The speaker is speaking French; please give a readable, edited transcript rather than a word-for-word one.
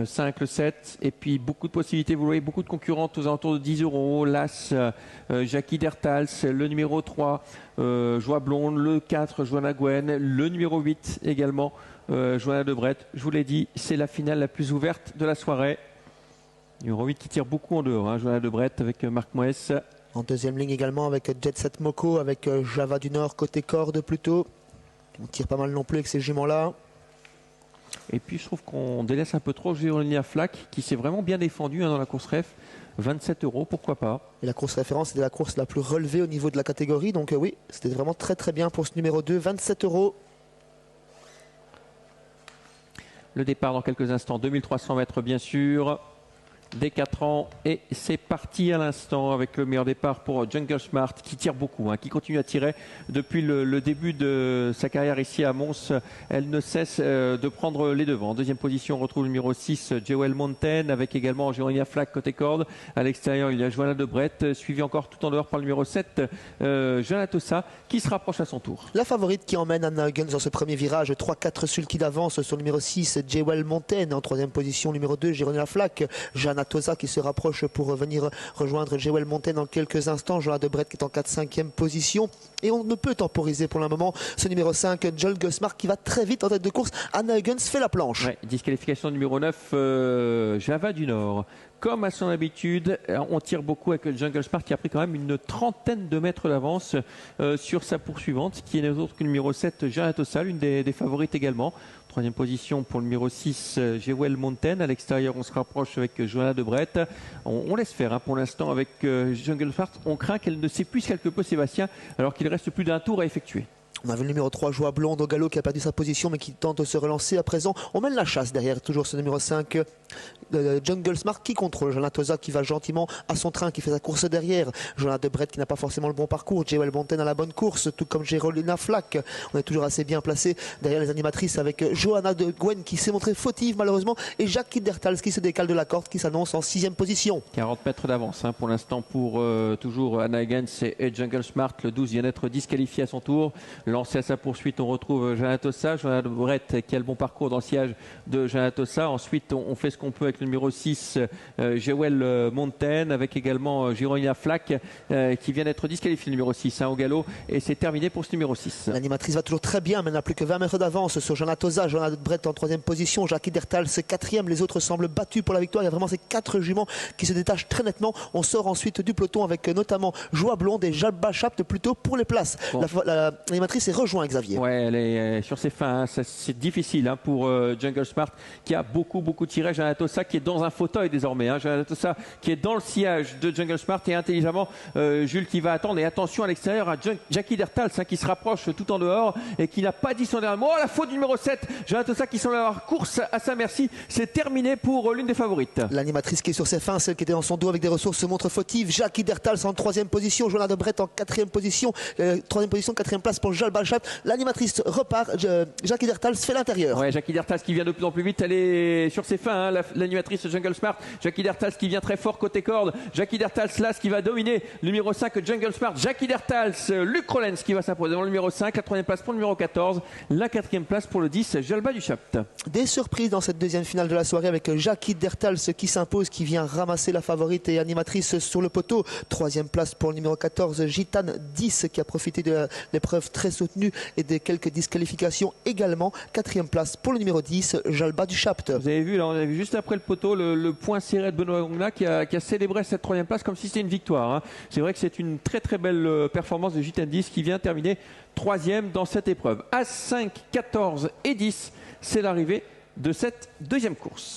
5, le 7, et puis beaucoup de possibilités, vous voyez, beaucoup de concurrentes aux alentours de 10 euros. L'As, Jackie Dertals, le numéro 3, Joie Blonde, le 4, Joanna Gwen, le numéro 8 également, Joanna Debret. Je vous l'ai dit, c'est la finale la plus ouverte de la soirée. Numéro 8 qui tire beaucoup en dehors, hein, Joanna Debret avec Marc Moès. En deuxième ligne également avec Jet Set Moko, avec Java du Nord, côté corde plutôt. On tire pas mal non plus avec ces juments-là. Et puis je trouve qu'on délaisse un peu trop Géronia Flack qui s'est vraiment bien défendu dans la course ref. 27 euros, pourquoi pas. Et la course référence, c'était la course la plus relevée au niveau de la catégorie. Donc oui, c'était vraiment très très bien pour ce numéro 2. 27 euros. Le départ dans quelques instants, 2300 mètres bien sûr. Dès 4 ans et c'est parti à l'instant avec le meilleur départ pour Jungle Smart qui tire beaucoup, qui continue à tirer depuis le début de sa carrière ici à Mons. Elle ne cesse de prendre les devants. En deuxième position on retrouve le numéro 6 Jewel Mountain avec également Géronia Flack côté corde. À l'extérieur il y a Joanna Debret suivi encore tout en dehors par le numéro 7 Joanna Tossa qui se rapproche à son tour. La favorite qui emmène Anna Huggins dans ce premier virage, 3-4 sulky d'avance sur le numéro 6 Jewel Mountain. En troisième position numéro 2 Géronia Flack. Tosa qui se rapproche pour venir rejoindre Jewel Mountain dans quelques instants. Joanna Debret qui est en 4-5e position. Et on ne peut temporiser pour le moment ce numéro 5, Joel Gusmar qui va très vite en tête de course. Anna Huggins fait la planche. Ouais, disqualification numéro 9, Java du Nord. Comme à son habitude, on tire beaucoup avec Jungle Smart qui a pris quand même une trentaine de mètres d'avance sur sa poursuivante, qui est autre que le numéro 7, Joanna Tossa, l'une des favorites également. Troisième position pour le numéro 6, Jewel Mountain. À l'extérieur, on se rapproche avec Joanna Debret. On laisse faire pour l'instant avec Jungle Smart. On craint qu'elle ne s'épuise quelque peu, Sébastien, alors qu'il reste plus d'un tour à effectuer. On avait le numéro 3, Joie Blonde au galop qui a perdu sa position mais qui tente de se relancer à présent. On mène la chasse derrière, toujours ce numéro 5, Jungle Smart qui contrôle. Joanna Tosa qui va gentiment à son train, qui fait sa course derrière. Joanna Debret qui n'a pas forcément le bon parcours. Jewel Mountain à la bonne course, tout comme Géronia Flack. On est toujours assez bien placé derrière les animatrices avec Joanna de Gwen qui s'est montrée fautive malheureusement et Jackie Dertals qui se décale de la corde, qui s'annonce en 6e position. 40 mètres d'avance pour l'instant pour toujours Anna Huggins et Jungle Smart. Le 12 vient d'être disqualifié à son tour. Lancé à sa poursuite, on retrouve Joanna Tossa. Joanna Debret qui a le bon parcours dans le sillage de Joanna Tossa. Ensuite, on fait ce qu'on peut avec le numéro 6, Jewel Mountain, avec également Géronia Flack qui vient d'être disqualifié, le numéro 6 au galop. Et c'est terminé pour ce numéro 6. L'animatrice va toujours très bien, mais n'a plus que 20 mètres d'avance sur Joanna Tosa. Joanna Debret en 3e position, Jackie Dertals 4e. Les autres semblent battus pour la victoire. Il y a vraiment ces 4 juments qui se détachent très nettement. On sort ensuite du peloton avec notamment Joie Blonde et Jalba Chapt plutôt pour les places. Bon. L'animatrice est rejointe, Xavier. Ouais, elle est sur ses fins. C'est difficile pour Jungle Smart qui a beaucoup tiré. Joanna Tossa qui est dans un fauteuil désormais. Joanna Tossa qui est dans le sillage de Jungle Smart et intelligemment Jules qui va attendre. Et attention à l'extérieur à Jackie Dertals qui se rapproche tout en dehors et qui n'a pas dit son dernier mot. Oh, la faute du numéro 7, Joanna Tossa qui semble avoir course à sa merci. C'est terminé pour l'une des favorites. L'animatrice qui est sur ses fins, celle qui était dans son dos avec des ressources, se montre fautive. Jackie Dertals en 3e position, Joanna Debret en 4e position, 3e position, 4e place pour Jalba Chapt. L'animatrice repart, Jackie Dertals fait l'intérieur. Ouais, Jackie Dertals qui vient de plus en plus vite, elle est sur ses fins, l'animatrice Jungle Smart. Jackie Dertals qui vient très fort côté corde. Jackie Dertals là, ce qui va dominer le numéro 5 Jungle Smart. Jackie Dertals, Luc Rollens qui va s'imposer dans le numéro 5, la 3e place pour le numéro 14, la 4e place pour le 10 Jalba du Chapt. Des surprises dans cette deuxième finale de la soirée avec Jackie Dertals qui s'impose, qui vient ramasser la favorite et animatrice sur le poteau. 3e place pour le numéro 14 Gitane 10 qui a profité de l'épreuve très soutenue et de quelques disqualifications également. 4e place pour le numéro 10 Jalba du Chapt. Vous avez vu là, on a vu juste après le poteau le point serré de Benoît Gongla qui a célébré cette 3e place comme si c'était une victoire. C'est vrai que c'est une très belle performance de Gitane 10 qui vient terminer 3e dans cette épreuve. As 5, 14 et 10, c'est l'arrivée de cette deuxième course.